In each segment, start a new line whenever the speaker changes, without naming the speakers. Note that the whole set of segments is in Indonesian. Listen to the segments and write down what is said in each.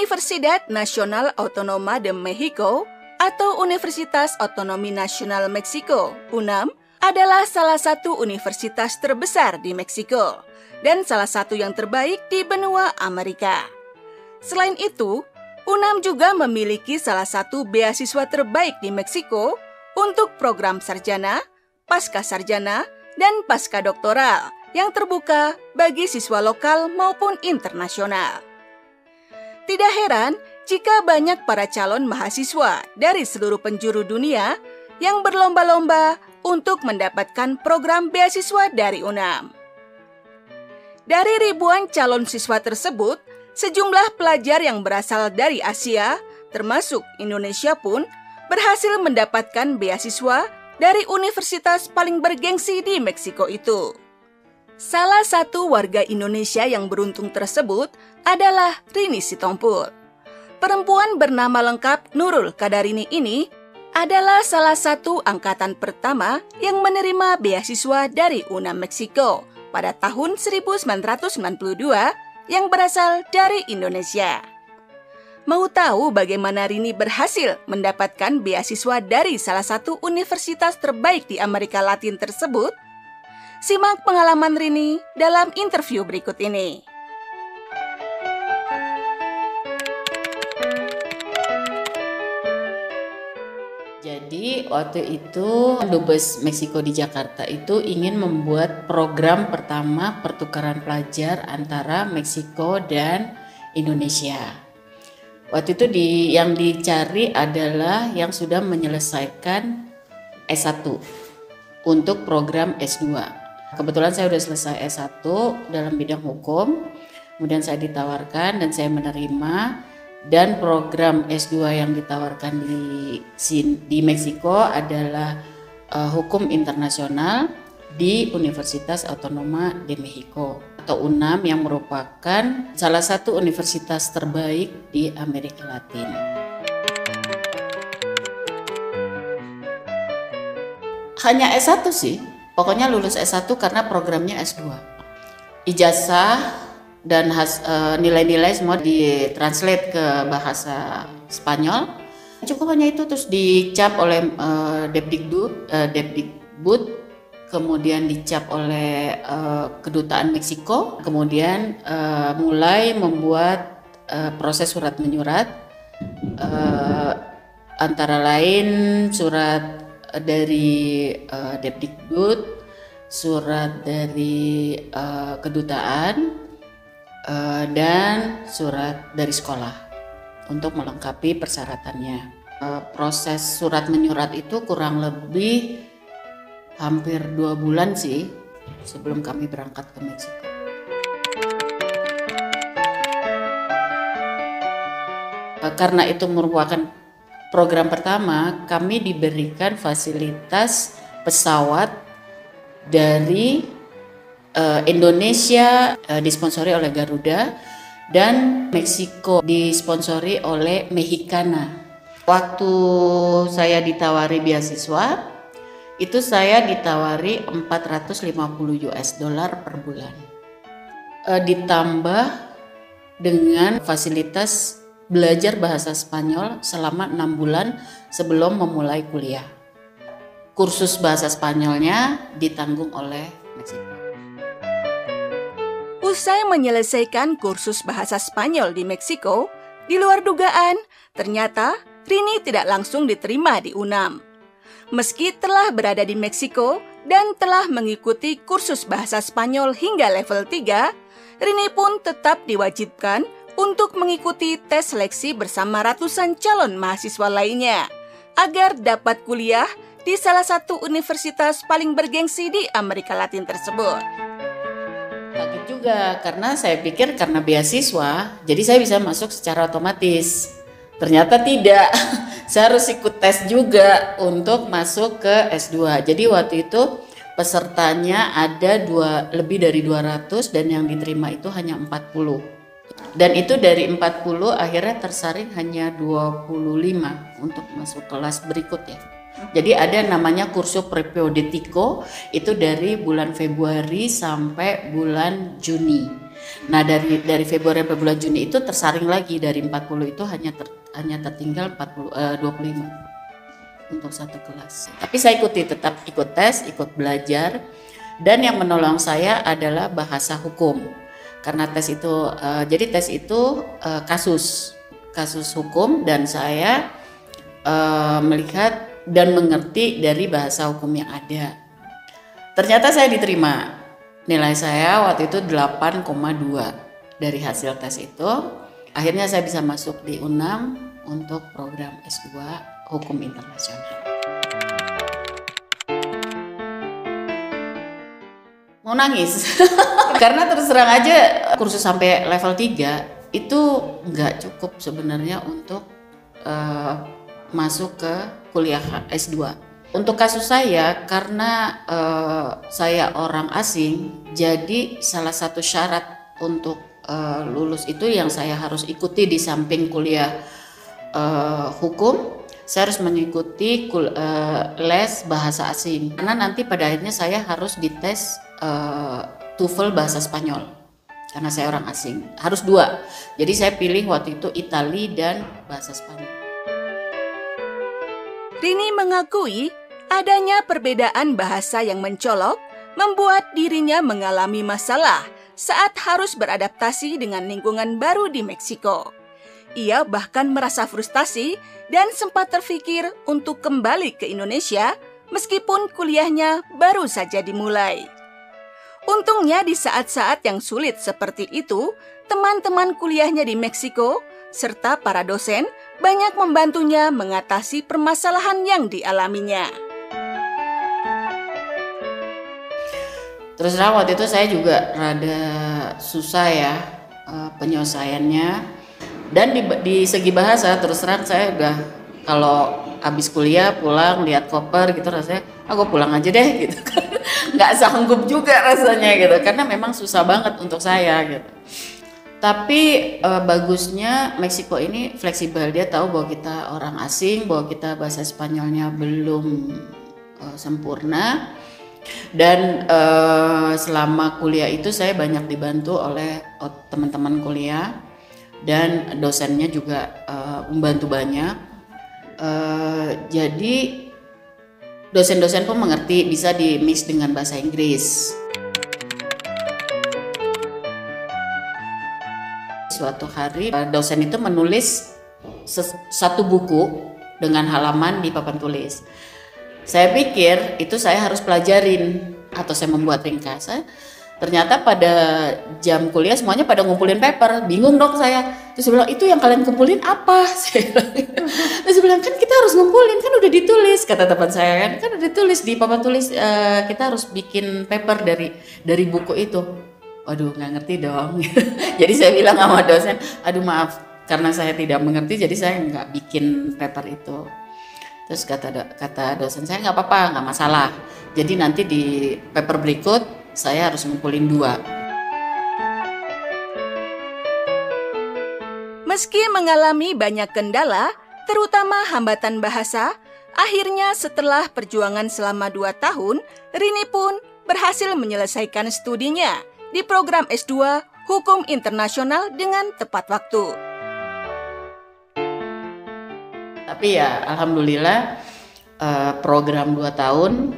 Universidad Nacional Autónoma de México atau Universitas Otonomi Nasional Meksiko, UNAM, adalah salah satu universitas terbesar di Meksiko dan salah satu yang terbaik di benua Amerika. Selain itu, UNAM juga memiliki salah satu beasiswa terbaik di Meksiko untuk program sarjana, pasca sarjana, dan pasca doktoral yang terbuka bagi siswa lokal maupun internasional. Tidak heran jika banyak para calon mahasiswa dari seluruh penjuru dunia yang berlomba-lomba untuk mendapatkan program beasiswa dari UNAM. Dari ribuan calon siswa tersebut, sejumlah pelajar yang berasal dari Asia, termasuk Indonesia pun, berhasil mendapatkan beasiswa dari universitas paling bergengsi di Meksiko itu. Salah satu warga Indonesia yang beruntung tersebut adalah Rini Sitompul. Perempuan bernama lengkap Nurul Kadarini ini adalah salah satu angkatan pertama yang menerima beasiswa dari UNAM Meksiko pada tahun 1992 yang berasal dari Indonesia. Mau tahu bagaimana Rini berhasil mendapatkan beasiswa dari salah satu universitas terbaik di Amerika Latin tersebut? Simak pengalaman Rini dalam interview berikut ini.
Jadi waktu itu Dubes Meksiko di Jakarta itu ingin membuat program pertama pertukaran pelajar antara Meksiko dan Indonesia. Waktu itu yang dicari adalah yang sudah menyelesaikan S1 untuk program S2. Kebetulan saya sudah selesai S1 dalam bidang hukum, kemudian saya ditawarkan dan saya menerima. Dan program S2 yang ditawarkan di Meksiko adalah Hukum Internasional di Universitas Autónoma de México atau UNAM yang merupakan salah satu universitas terbaik di Amerika Latin. Hanya S1 sih, pokoknya lulus S1 karena programnya S2. Ijazah dan nilai-nilai semua ditranslate ke bahasa Spanyol. Cukup hanya itu, terus dicap oleh Depdikbud, kemudian dicap oleh Kedutaan Meksiko, kemudian mulai membuat proses surat menyurat, antara lain surat dari Depdikbud, surat dari Kedutaan, dan surat dari sekolah untuk melengkapi persyaratannya. Proses surat menyurat itu kurang lebih hampir 2 bulan sih sebelum kami berangkat ke Meksiko. Karena itu merupakan program pertama, kami diberikan fasilitas pesawat dari Indonesia disponsori oleh Garuda dan Meksiko disponsori oleh Mexicana. Waktu saya ditawari beasiswa, itu saya ditawari $450 per bulan. Ditambah dengan fasilitas belajar bahasa Spanyol selama 6 bulan sebelum memulai kuliah. Kursus bahasa Spanyolnya ditanggung oleh Meksiko.
Usai menyelesaikan kursus bahasa Spanyol di Meksiko, di luar dugaan, ternyata Rini tidak langsung diterima di UNAM. Meski telah berada di Meksiko dan telah mengikuti kursus bahasa Spanyol hingga level 3, Rini pun tetap diwajibkan untuk mengikuti tes seleksi bersama ratusan calon mahasiswa lainnya agar dapat kuliah di salah satu universitas paling bergengsi di Amerika Latin tersebut.
Kaget juga karena saya pikir karena beasiswa jadi saya bisa masuk secara otomatis. Ternyata tidak. Saya harus ikut tes juga untuk masuk ke S2. Jadi waktu itu pesertanya ada lebih dari 200 dan yang diterima itu hanya 40. Dan itu dari 40 akhirnya tersaring hanya 25 untuk masuk kelas berikutnya. Jadi ada namanya kursus prepodetiko, itu dari bulan Februari sampai bulan Juni. Nah dari Februari sampai bulan Juni itu tersaring lagi, dari 40 itu hanya tertinggal 25 untuk satu kelas. Tapi saya tetap ikut tes, ikut belajar, dan yang menolong saya adalah bahasa hukum. Karena tes itu kasus hukum, dan saya melihat dan mengerti dari bahasa hukum yang ada. Ternyata saya diterima. Nilai saya waktu itu 8,2 dari hasil tes itu. Akhirnya saya bisa masuk di UNAM untuk program S2 Hukum Internasional. Mau nangis. Karena terus terang aja kursus sampai level 3 itu nggak cukup sebenarnya untuk masuk ke kuliah S2. Untuk kasus saya, karena saya orang asing, jadi salah satu syarat untuk lulus itu yang saya harus ikuti di samping kuliah hukum, saya harus mengikuti les bahasa asing. Karena nanti pada akhirnya saya harus dites TOEFL bahasa Spanyol. Karena saya orang asing, harus 2. Jadi saya pilih waktu itu Itali dan bahasa Spanyol.
Rini mengakui adanya perbedaan bahasa yang mencolok membuat dirinya mengalami masalah saat harus beradaptasi dengan lingkungan baru di Meksiko. Ia bahkan merasa frustasi dan sempat terfikir untuk kembali ke Indonesia meskipun kuliahnya baru saja dimulai. Untungnya di saat-saat yang sulit seperti itu, teman-teman kuliahnya di Meksiko serta para dosen banyak membantunya mengatasi permasalahan yang dialaminya.
Terus terang waktu itu saya juga rada susah ya penyelesaiannya, dan di segi bahasa terus terang saya udah kalau habis kuliah pulang lihat koper gitu rasanya aku pulang aja deh gitu kan, nggak sanggup juga rasanya gitu karena memang susah banget untuk saya gitu. Tapi bagusnya Meksiko ini fleksibel, dia tahu bahwa kita orang asing, bahwa kita bahasa Spanyolnya belum sempurna. Dan selama kuliah itu saya banyak dibantu oleh teman-teman kuliah, dan dosennya juga membantu banyak. Jadi dosen-dosen pun mengerti, bisa di-mix dengan bahasa Inggris. Suatu hari dosen itu menulis satu buku dengan halaman di papan tulis. Saya pikir itu saya harus pelajarin atau saya membuat ringkasan. Ternyata pada jam kuliah semuanya pada ngumpulin paper. Bingung dong saya. Terus saya bilang, itu yang kalian kumpulin apa? Terus saya bilang, kan kita harus ngumpulin, kan udah ditulis. Kata teman saya, kan udah ditulis di papan tulis, kita harus bikin paper dari buku itu. Waduh, nggak ngerti dong. Jadi saya bilang sama dosen, aduh maaf, karena saya tidak mengerti, jadi saya nggak bikin paper itu. Terus kata dosen saya, nggak apa-apa, nggak masalah. Jadi nanti di paper berikut saya harus ngumpulin
2. Meski mengalami banyak kendala, terutama hambatan bahasa, akhirnya setelah perjuangan selama 2 tahun, Rini pun berhasil menyelesaikan studinya di program S2 Hukum Internasional dengan tepat waktu.
Tapi ya alhamdulillah program 2 tahun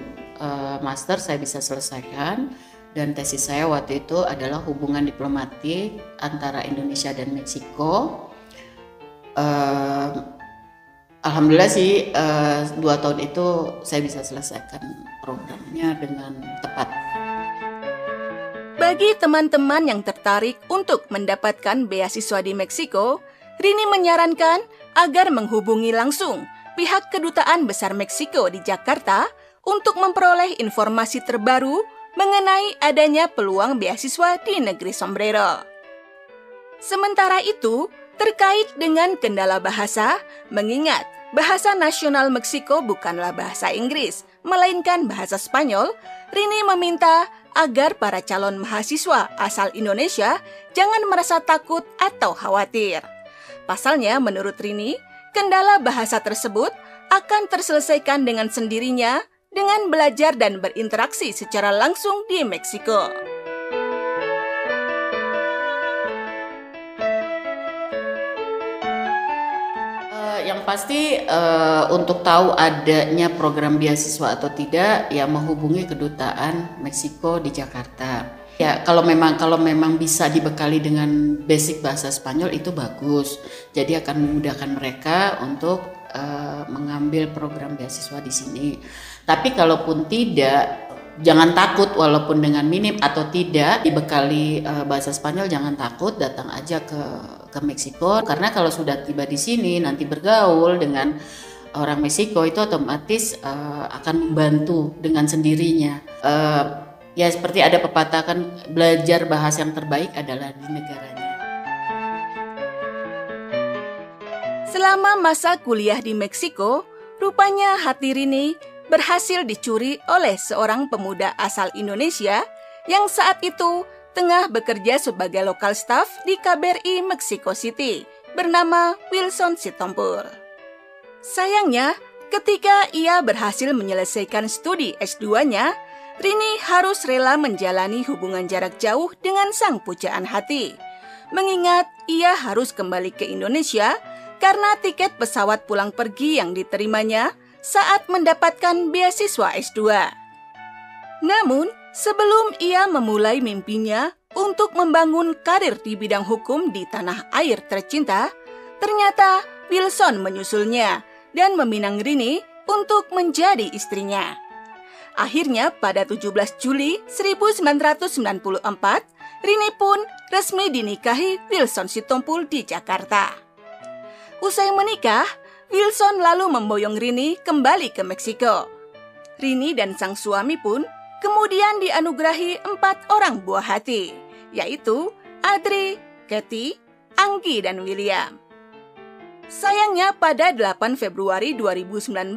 master saya bisa selesaikan, dan tesis saya waktu itu adalah hubungan diplomatik antara Indonesia dan Meksiko. Alhamdulillah sih 2 tahun itu saya bisa selesaikan programnya dengan tepat.
Bagi teman-teman yang tertarik untuk mendapatkan beasiswa di Meksiko, Rini menyarankan agar menghubungi langsung pihak Kedutaan Besar Meksiko di Jakarta untuk memperoleh informasi terbaru mengenai adanya peluang beasiswa di negeri Sombrero. Sementara itu, terkait dengan kendala bahasa, mengingat bahasa nasional Meksiko bukanlah bahasa Inggris, melainkan bahasa Spanyol, Rini meminta agar para calon mahasiswa asal Indonesia jangan merasa takut atau khawatir. Pasalnya, menurut Rini, kendala bahasa tersebut akan terselesaikan dengan sendirinya dengan belajar dan berinteraksi secara langsung di Meksiko.
pasti untuk tahu adanya program beasiswa atau tidak, ya menghubungi kedutaan Meksiko di Jakarta. Ya, kalau memang bisa dibekali dengan basic bahasa Spanyol itu bagus. Jadi akan memudahkan mereka untuk mengambil program beasiswa di sini. Tapi kalaupun tidak, jangan takut, walaupun dengan minim atau tidak dibekali bahasa Spanyol, jangan takut, datang aja ke Meksiko. Karena kalau sudah tiba di sini, nanti bergaul dengan orang Meksiko itu otomatis akan membantu dengan sendirinya. Ya seperti ada pepatah kan, belajar bahasa yang terbaik adalah di negaranya.
Selama masa kuliah di Meksiko, rupanya hati Rini berhasil dicuri oleh seorang pemuda asal Indonesia yang saat itu tengah bekerja sebagai lokal staff di KBRI Mexico City bernama Wilson Sitompul. Sayangnya, ketika ia berhasil menyelesaikan studi S2-nya, Rini harus rela menjalani hubungan jarak jauh dengan sang pujaan hati. Mengingat ia harus kembali ke Indonesia karena tiket pesawat pulang pergi yang diterimanya saat mendapatkan beasiswa S2. Namun, sebelum ia memulai mimpinya untuk membangun karir di bidang hukum di tanah air tercinta, ternyata Wilson menyusulnya dan meminang Rini untuk menjadi istrinya. Akhirnya pada 17 Juli 1994, Rini pun resmi dinikahi Wilson Sitompul di Jakarta. Usai menikah, Wilson lalu memboyong Rini kembali ke Meksiko. Rini dan sang suami pun kemudian dianugerahi 4 orang buah hati, yaitu Adri, Kathy, Anggi, dan William. Sayangnya pada 8 Februari 2019,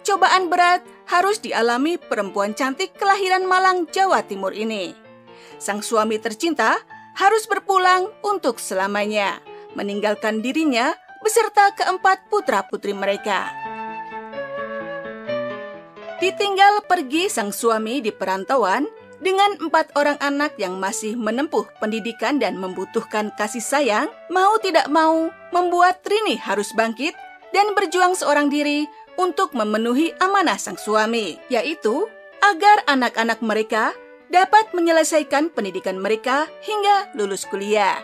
cobaan berat harus dialami perempuan cantik kelahiran Malang, Jawa Timur ini. Sang suami tercinta harus berpulang untuk selamanya, meninggalkan dirinya beserta keempat putra-putri mereka. Ditinggal pergi sang suami di perantauan dengan 4 orang anak yang masih menempuh pendidikan dan membutuhkan kasih sayang, mau tidak mau membuat Rini harus bangkit dan berjuang seorang diri untuk memenuhi amanah sang suami, yaitu agar anak-anak mereka dapat menyelesaikan pendidikan mereka hingga lulus kuliah.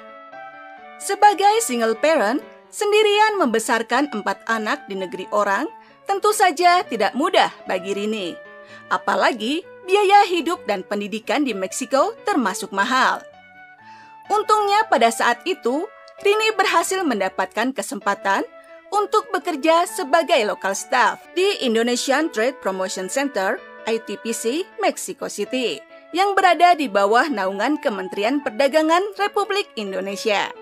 Sebagai single parent, sendirian membesarkan 4 anak di negeri orang tentu saja tidak mudah bagi Rini. Apalagi biaya hidup dan pendidikan di Meksiko termasuk mahal. Untungnya pada saat itu, Rini berhasil mendapatkan kesempatan untuk bekerja sebagai local staff di Indonesian Trade Promotion Center, ITPC, Mexico City, yang berada di bawah naungan Kementerian Perdagangan Republik Indonesia.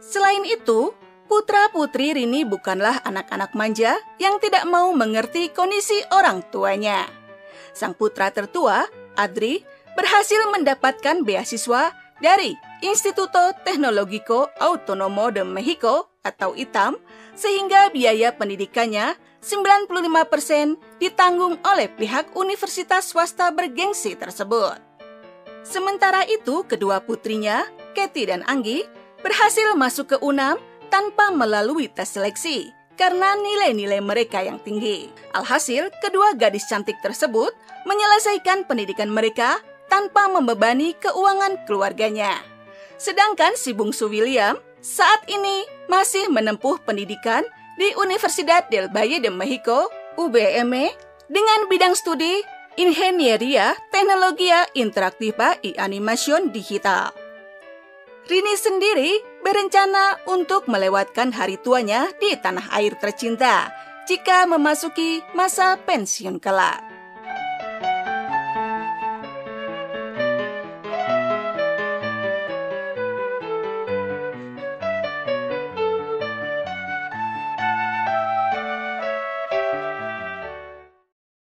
Selain itu, putra-putri Rini bukanlah anak-anak manja yang tidak mau mengerti kondisi orang tuanya. Sang putra tertua, Adri, berhasil mendapatkan beasiswa dari Instituto Tecnológico Autónomo de México atau ITAM, sehingga biaya pendidikannya 95% ditanggung oleh pihak universitas swasta bergengsi tersebut. Sementara itu, kedua putrinya, Kathy dan Anggi, berhasil masuk ke UNAM tanpa melalui tes seleksi karena nilai-nilai mereka yang tinggi. Alhasil, kedua gadis cantik tersebut menyelesaikan pendidikan mereka tanpa membebani keuangan keluarganya. Sedangkan si bungsu William saat ini masih menempuh pendidikan di Universidad del Valle de México, UVM, dengan bidang studi Ingeniería Tecnología Interactiva y Animación Digital. Rini sendiri berencana untuk melewatkan hari tuanya di tanah air tercinta jika memasuki masa pensiun kelak.